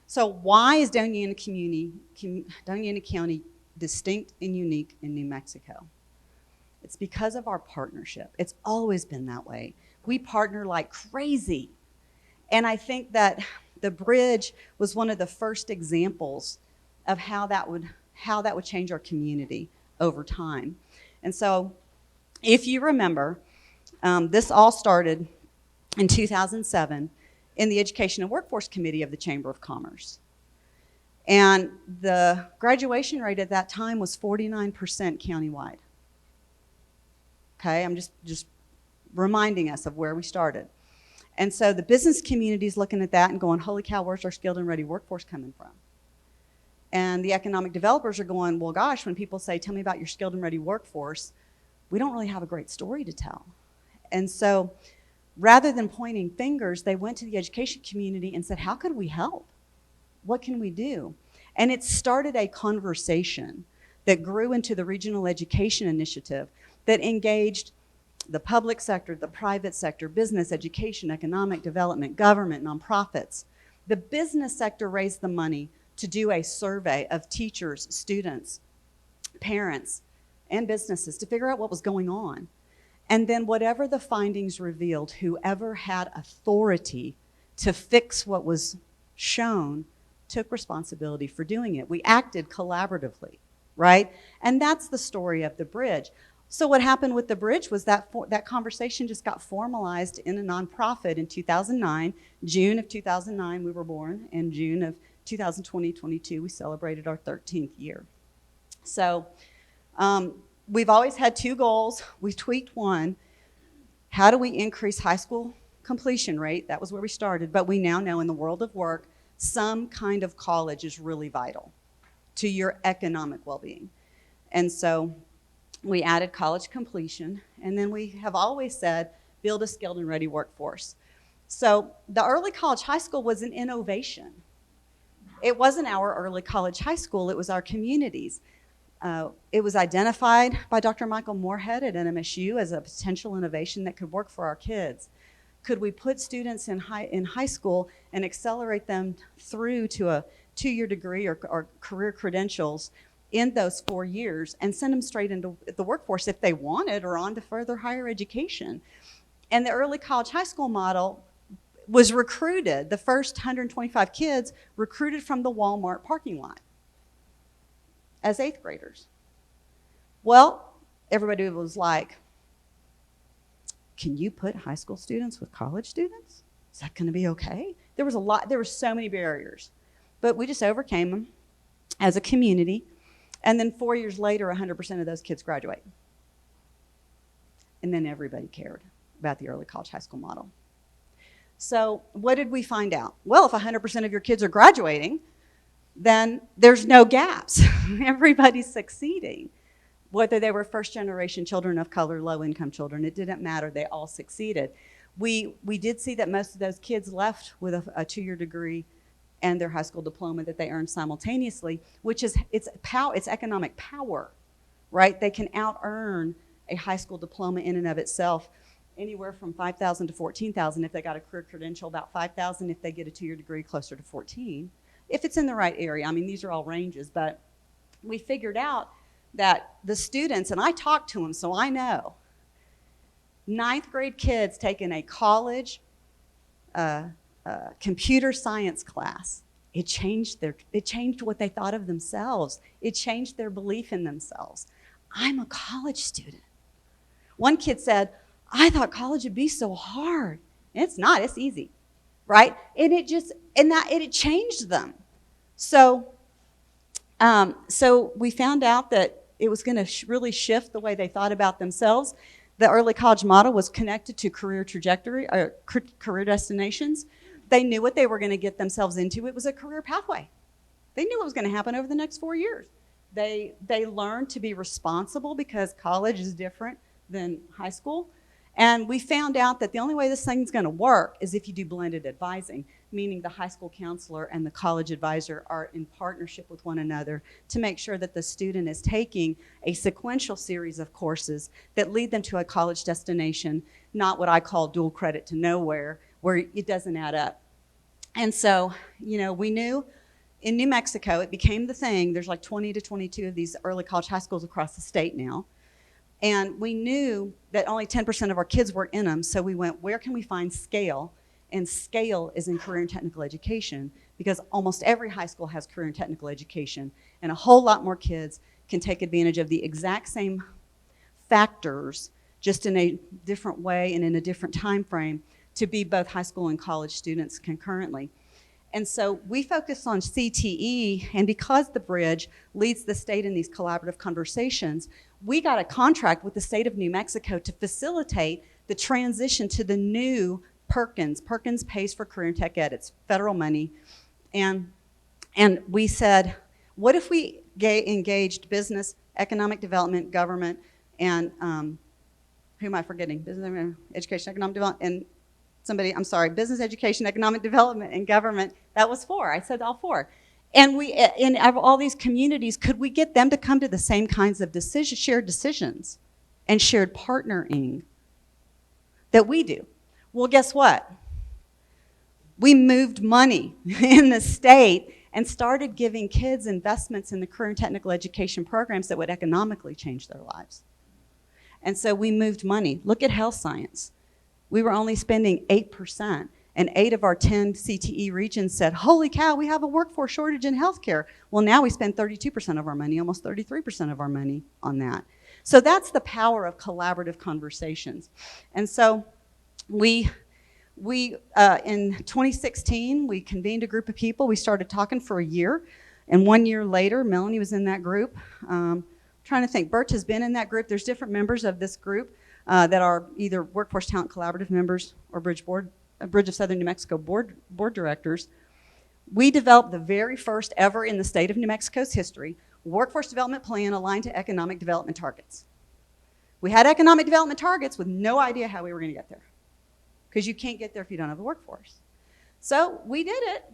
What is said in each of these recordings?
So why is Doña County distinct and unique in New Mexico? It's because of our partnership. It's always been that way. We partner like crazy. And I think that the bridge was one of the first examples of how that would change our community over time. And so if you remember, this all started in 2007 in the Education and Workforce Committee of the Chamber of Commerce. And the graduation rate at that time was 49% countywide. Okay, I'm just reminding us of where we started. And so the business community is looking at that and going, holy cow, where's our skilled and ready workforce coming from? And the economic developers are going, well, gosh, when people say, tell me about your skilled and ready workforce, we don't really have a great story to tell. And so rather than pointing fingers, they went to the education community and said, how could we help? What can we do? And it started a conversation that grew into the Regional Education Initiative that engaged the public sector, the private sector, business, education, economic development, government, nonprofits. The business sector raised the money to do a survey of teachers, students, parents, and businesses to figure out what was going on. And then whatever the findings revealed, whoever had authority to fix what was shown took responsibility for doing it. We acted collaboratively, right? And that's the story of the bridge. So what happened with the bridge was that that conversation just got formalized in a nonprofit in 2009. June of 2009 we were born, and June of 2022 we celebrated our 13th year. So we've always had two goals. We tweaked one. How do we increase high school completion rate? That was where we started, but we now know in the world of work, some kind of college is really vital to your economic well-being. And so we added college completion, and then we have always said, build a skilled and ready workforce. So the early college high school was an innovation. It wasn't our early college high school, it was our communities. It was identified by Dr. Michael Moorhead at NMSU as a potential innovation that could work for our kids. Could we put students in high school and accelerate them through to a 2-year degree or career credentials in those 4 years and send them straight into the workforce if they wanted, or on to further higher education? And the early college high school model was recruited, the first 125 kids recruited from the Walmart parking lot as 8th graders. Well, everybody was like, can you put high school students with college students? Is that going to be okay? There were so many barriers, but we just overcame them as a community. And then 4 years later, 100% of those kids graduate. And then everybody cared about the early college high school model. So what did we find out? Well, if 100% of your kids are graduating, then there's no gaps. Everybody's succeeding. Whether they were first generation children of color, low income children, it didn't matter, they all succeeded. We did see that most of those kids left with a 2-year degree and their high school diploma that they earned simultaneously, which is, it's economic power, right? They can out-earn a high school diploma in and of itself, anywhere from $5,000 to $14,000 if they got a career credential, about $5,000 if they get a 2-year degree, closer to $14,000, if it's in the right area. I mean, these are all ranges, but we figured out that the students, and I talked to them, so I know, 9th grade kids taking a college computer science class, it changed what they thought of themselves. It changed their belief in themselves. I'm a college student. One kid said, I thought college would be so hard. It's not, it's easy, right? And it changed them. So we found out that it was going to really shift the way they thought about themselves. The early college model was connected to career trajectory, or career destinations. They knew what they were going to get themselves into. It was a career pathway. They knew what was going to happen over the next 4 years. They learned to be responsible because college is different than high school. And we found out that the only way this thing's going to work is if you do blended advising, meaning the high school counselor and the college advisor are in partnership with one another to make sure that the student is taking a sequential series of courses that lead them to a college destination, not what I call dual credit to nowhere, where it doesn't add up. And so, we knew in New Mexico, it became the thing. There's like 20 to 22 of these early college high schools across the state now. And we knew that only 10% of our kids were in them. So we went, where can we find scale? And scale is in career and technical education, because almost every high school has career and technical education. And a whole lot more kids can take advantage of the exact same factors, just in a different way and in a different time frame, to be both high school and college students concurrently. And so we focus on CTE, and because the Bridge leads the state in these collaborative conversations, we got a contract with the state of New Mexico to facilitate the transition to the new Perkins. Perkins pays for career and tech ed. It's federal money. And we said, what if we engaged business, economic development, government, and who am I forgetting? Business, education, economic development, and business, education, economic development, and government. That was 4. I said all 4. And we, in all these communities, could we get them to come to the same kinds of shared decisions and shared partnering that we do? Well, guess what? We moved money in the state and started giving kids investments in the career and technical education programs that would economically change their lives. And so we moved money. Look at health science. We were only spending 8%, and 8 of our 10 CTE regions said, holy cow, we have a workforce shortage in healthcare. Well, now we spend 32% of our money, almost 33% of our money on that. So that's the power of collaborative conversations. And so we in 2016, we convened a group of people. We started talking for a year, and 1 year later, Melanie was in that group. Trying to think, Bert has been in that group. There's different members of this group that are either Workforce Talent Collaborative members or Bridge of Southern New Mexico board directors. We developed the very first ever in the state of New Mexico's history workforce development plan aligned to economic development targets. We had economic development targets with no idea how we were going to get there, because you can't get there if you don't have a workforce. So we did it.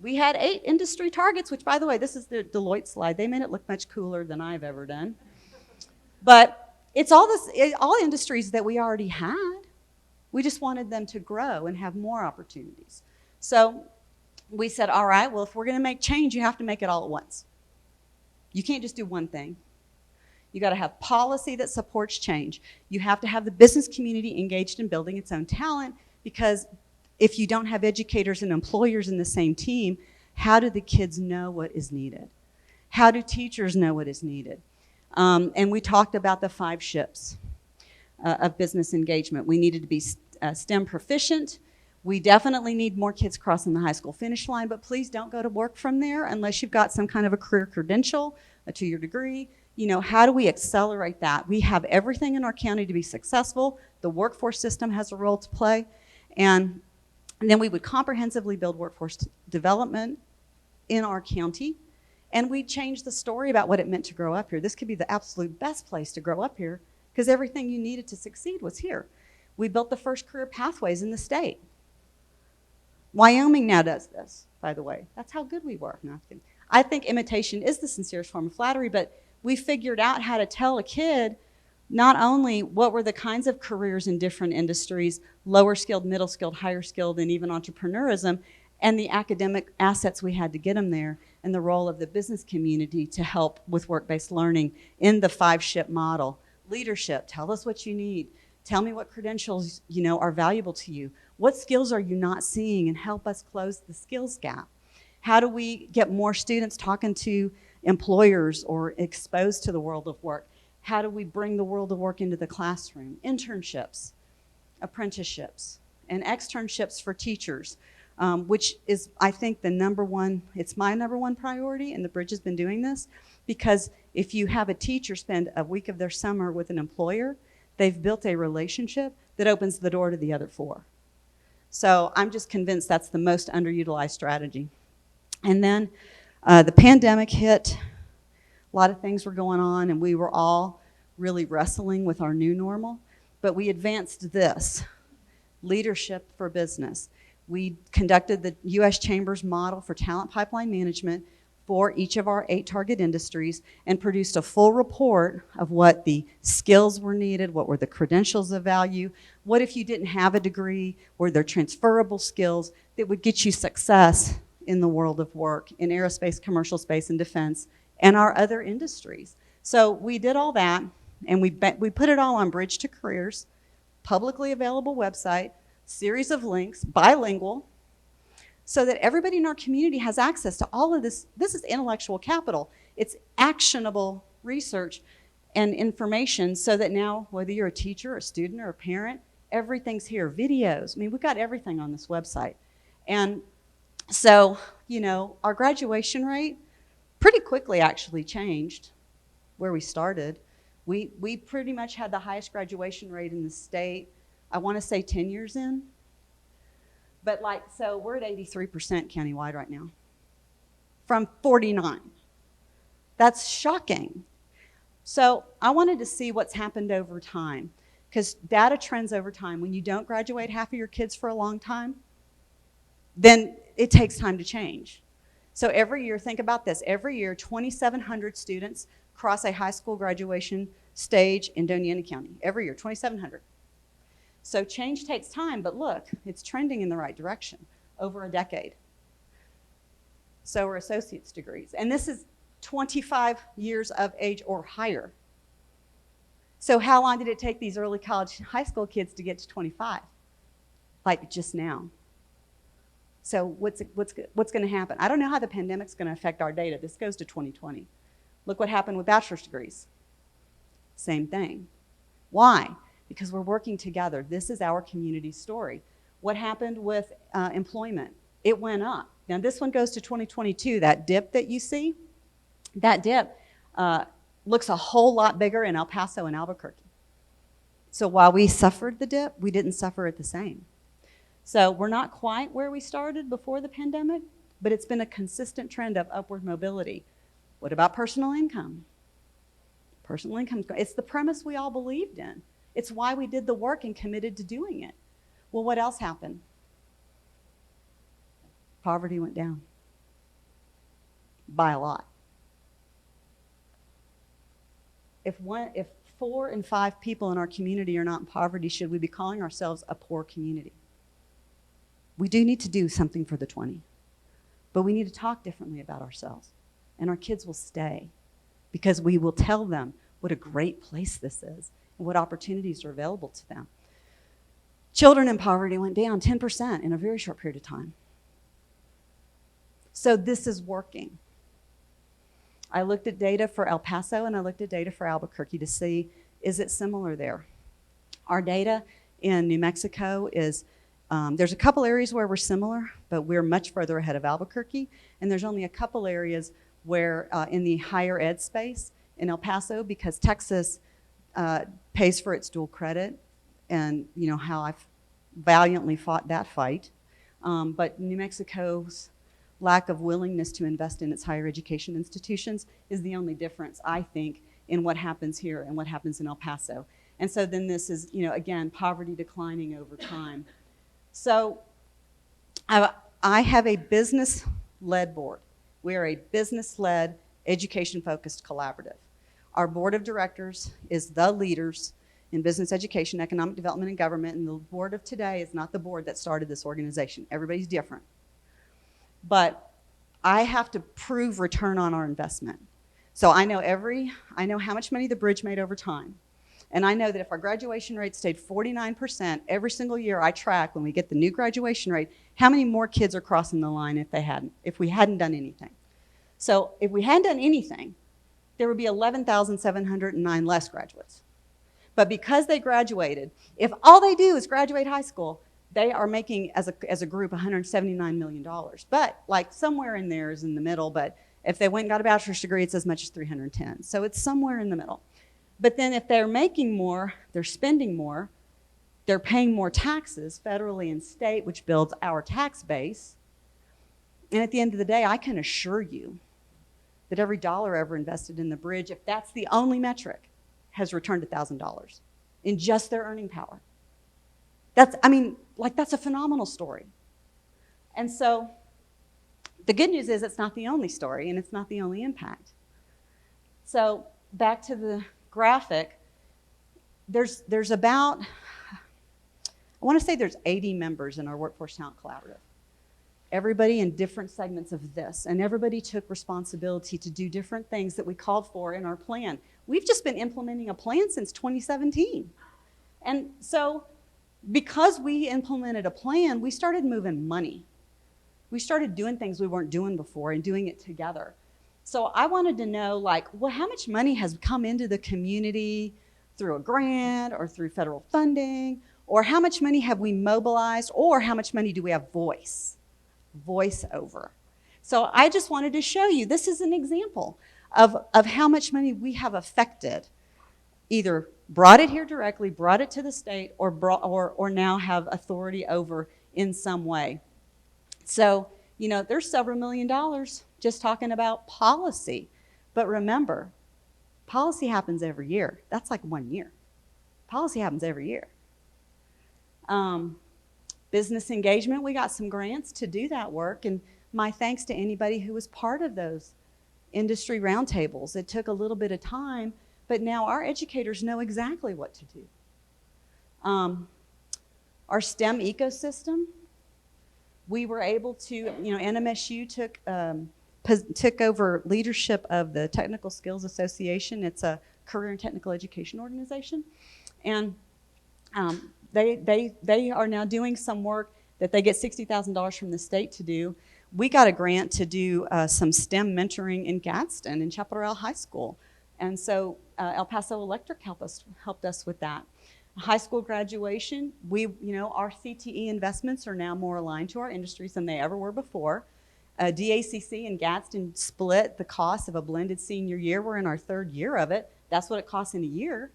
We had 8 industry targets, which, by the way, this is the Deloitte slide. They made it look much cooler than I've ever done. But it's all industries that we already had. We just wanted them to grow and have more opportunities. So we said, all right, well, if we're going to make change, you have to make it all at once. You can't just do one thing. You got to have policy that supports change. You have to have the business community engaged in building its own talent, because if you don't have educators and employers in the same team, how do the kids know what is needed? How do teachers know what is needed? And we talked about the 5 ships of business engagement. We needed to be STEM proficient. We definitely need more kids crossing the high school finish line, but please don't go to work from there unless you've got some kind of a career credential, a 2-year degree. How do we accelerate that? We have everything in our county to be successful. The workforce system has a role to play. And then we would comprehensively build workforce development in our county. And we'd change the story about what it meant to grow up here. This could be the absolute best place to grow up here, because everything you needed to succeed was here. We built the first career pathways in the state. Wyoming now does this, by the way. That's how good we were. No, I think imitation is the sincerest form of flattery, but we figured out how to tell a kid not only what were the kinds of careers in different industries, lower skilled, middle skilled, higher skilled, and even entrepreneurism, and the academic assets we had to get them there, and the role of the business community to help with work-based learning in the 5-ship model. Leadership, tell us what you need. Tell me what credentials are valuable to you. What skills are you not seeing, and help us close the skills gap? How do we get more students talking to employers or exposed to the world of work? How do we bring the world of work into the classroom? Internships, apprenticeships, and externships for teachers, which is, I think, it's my number one priority, and the Bridge has been doing this, because if you have a teacher spend a week of their summer with an employer, they've built a relationship that opens the door to the other 4. So I'm just convinced that's the most underutilized strategy. And then the pandemic hit. A lot of things were going on, and we were all really wrestling with our new normal. But we advanced this, leadership for business. We conducted the U.S. Chambers model for talent pipeline management, for each of our 8 target industries and produced a full report of what the skills were needed, what were the credentials of value, what if you didn't have a degree, were there transferable skills that would get you success in the world of work, in aerospace, commercial space, and defense, and our other industries. So we did all that, and we put it all on Bridge to Careers, publicly available website, series of links, bilingual, so that everybody in our community has access to all of this. This is intellectual capital. It's actionable research and information so that now, whether you're a teacher, a student, or a parent, everything's here. Videos. I mean, we've got everything on this website. And so, you know, our graduation rate pretty quickly actually changed where we started. We pretty much had the highest graduation rate in the state, I want to say 10 years in. But so we're at 83% countywide right now from 49. That's shocking. So I wanted to see what's happened over time, because data trends over time. When you don't graduate half of your kids for a long time, then it takes time to change. So every year, think about this, every year 2,700 students cross a high school graduation stage in Doña County. Every year, 2,700. So change takes time, but look, it's trending in the right direction over a decade. So are associate's degrees. And this is 25 years of age or higher. So how long did it take these early college, high school kids to get to 25? Like just now. So what's going to happen? I don't know how the pandemic's going to affect our data. This goes to 2020. Look what happened with bachelor's degrees. Same thing. Why? Because we're working together. This is our community story. What happened with employment? It went up. Now this one goes to 2022. That dip that you see, that dip looks a whole lot bigger in El Paso and Albuquerque. So while we suffered the dip, we didn't suffer it the same. So we're not quite where we started before the pandemic, but it's been a consistent trend of upward mobility. What about personal income? Personal income, it's the premise we all believed in. It's why we did the work and committed to doing it. Well, what else happened? Poverty went down by a lot. If 4 in 5 people in our community are not in poverty, should we be calling ourselves a poor community? We do need to do something for the 20, but we need to talk differently about ourselves, and our kids will stay because we will tell them what a great place this is and what opportunities are available to them. Children in poverty went down 10% in a very short period of time. So this is working. I looked at data for El Paso and I looked at data for Albuquerque to see, is it similar there? Our data in New Mexico is, there's a couple areas where we're similar, but we're much further ahead of Albuquerque. And there's only a couple areas where in the higher ed space in El Paso, because Texas pays for its dual credit, and you know how I've valiantly fought that fight. But New Mexico's lack of willingness to invest in its higher education institutions is the only difference, I think, in what happens here and what happens in El Paso. And so then this is, you know, again, poverty declining over time. So I have a business-led board. We are a business-led, education-focused collaborative. Our board of directors is the leaders in business education, economic development, and government, and the board of today is not the board that started this organization. Everybody's different. But I have to prove return on our investment. So I know how much money the bridge made over time. And I know that if our graduation rate stayed 49%, every single year I track when we get the new graduation rate, how many more kids are crossing the line if we hadn't done anything. So if we hadn't done anything, there would be 11,709 less graduates. But because they graduated, if all they do is graduate high school, they are making, as a group, $179 million. But like somewhere in there is in the middle, but if they went and got a bachelor's degree, it's as much as 310. So it's somewhere in the middle. But then if they're making more, they're spending more, they're paying more taxes, federally and state, which builds our tax base. And at the end of the day, I can assure you that every dollar ever invested in the bridge, if that's the only metric, has returned $1,000 in just their earning power. That's a phenomenal story. And so The good news is it's not the only story and it's not the only impact. So back to the graphic, there's about, I want to say there's 80 members in our Workforce Talent Collaborative. Everybody in different segments of this, and everybody took responsibility to do different things that we called for in our plan. We've just been implementing a plan since 2017. And so because we implemented a plan, we started moving money. We started doing things we weren't doing before and doing it together. So I wanted to know, like, well, how much money has come into the community through a grant or through federal funding, or how much money have we mobilized, or how much money do we have voice over? So I just wanted to show you, this is an example of how much money we have affected, either brought it here directly, brought it to the state, or now have authority over in some way. So, you know, there's several $1 million just talking about policy. But remember, policy happens every year. That's like 1 year. Policy happens every year. Business engagement, we got some grants to do that work, and my thanks to anybody who was part of those industry roundtables. It took a little bit of time, but now our educators know exactly what to do. Our STEM ecosystem, we were able to, you know, NMSU took over leadership of the Technical Skills Association. It's a career and technical education organization, and they are now doing some work that they get $60,000 from the state to do. We got a grant to do some STEM mentoring in Gadsden in Chaparral High School, and so El Paso Electric helped us with that. High school graduation, our CTE investments are now more aligned to our industries than they ever were before. DACC and Gadsden split the cost of a blended senior year. We're in our 3rd year of it. That's what it costs in a year.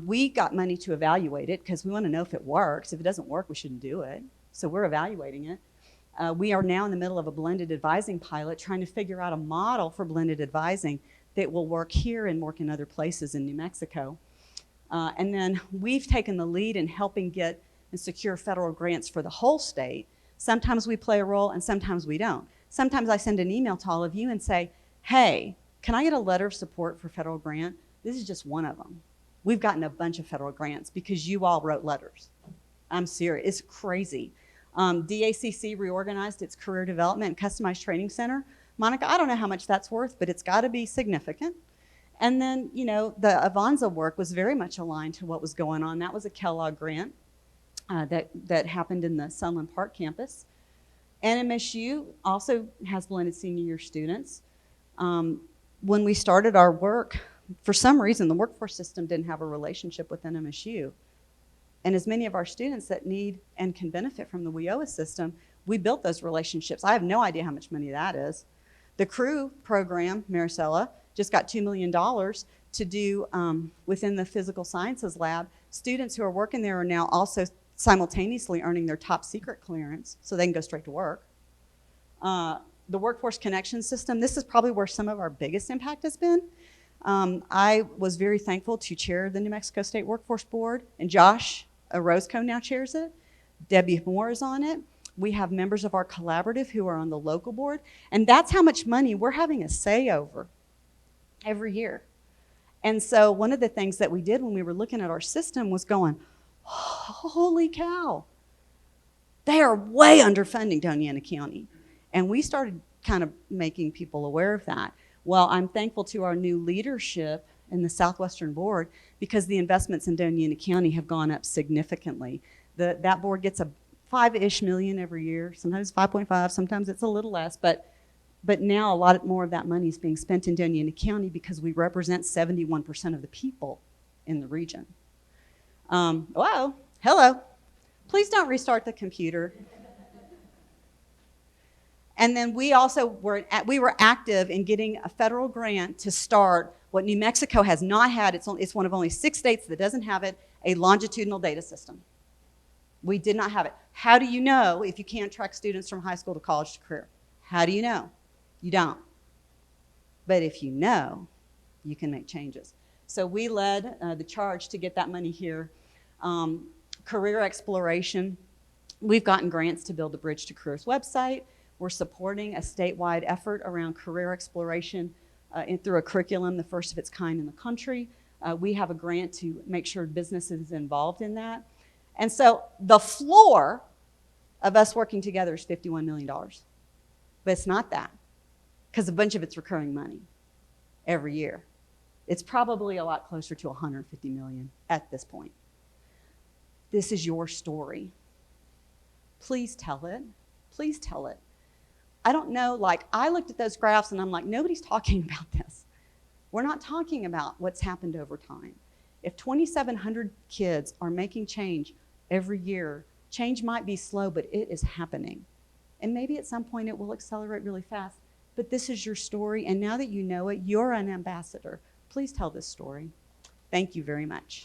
We got money to evaluate it because we want to know if it works. If it doesn't work, we shouldn't do it. So we're evaluating it. We are now in the middle of a blended advising pilot, trying to figure out a model for blended advising that will work here and work in other places in New Mexico. And then we've taken the lead in helping get and secure federal grants for the whole state. Sometimes we play a role and sometimes we don't. Sometimes I send an email to all of you and say, hey, can I get a letter of support for federal grant? This is just one of them. We've gotten a bunch of federal grants because you all wrote letters. I'm serious, it's crazy. DACC reorganized its career development and customized training center. Monica, I don't know how much that's worth, but it's gotta be significant. And then, you know, the Avanza work was very much aligned to what was going on. That was a Kellogg grant that happened in the Sunland Park campus. NMSU also has blended senior year students. When we started our work, for some reason, the workforce system didn't have a relationship with NMSU. And as many of our students that need and can benefit from the WIOA system, we built those relationships. I have no idea how much money that is. The CREW program, Mesilla, just got $2 million to do within the physical sciences lab. Students who are working there are now also simultaneously earning their top secret clearance so they can go straight to work. The workforce connection system, this is probably where some of our biggest impact has been. I was very thankful to chair the New Mexico State Workforce Board, and Josh Roscoe now chairs it. Debbie Moore is on it. We have members of our collaborative who are on the local board, and that's how much money we're having a say over every year. And so one of the things that we did when we were looking at our system was going, holy cow, they are way underfunding Doña County. And we started kind of making people aware of that. Well, I'm thankful to our new leadership in the Southwestern Board because the investments in Doña County have gone up significantly. That board gets a $5-ish million every year, sometimes 5.5, sometimes it's a little less, but now a lot more of that money is being spent in Doña County because we represent 71% of the people in the region. Whoa, hello. Please don't restart the computer. And then we also were active in getting a federal grant to start what New Mexico has not had. It's one of only 6 states that doesn't have it, a longitudinal data system. We did not have it. How do you know if you can't track students from high school to college to career? How do you know? You don't. But if you know, you can make changes. So we led the charge to get that money here. Career exploration, we've gotten grants to build the Bridge to Careers website. We're supporting a statewide effort around career exploration through a curriculum, the first of its kind in the country. We have a grant to make sure businesses involved in that. And so the floor of us working together is $51 million. But it's not that, because a bunch of it's recurring money every year. It's probably a lot closer to $150 million at this point. This is your story. Please tell it. Please tell it. I don't know, like, I looked at those graphs and I'm like, nobody's talking about this. We're not talking about what's happened over time. If 2,700 kids are making change every year, change might be slow, but it is happening. And maybe at some point it will accelerate really fast, but this is your story, and now that you know it, you're an ambassador. Please tell this story. Thank you very much.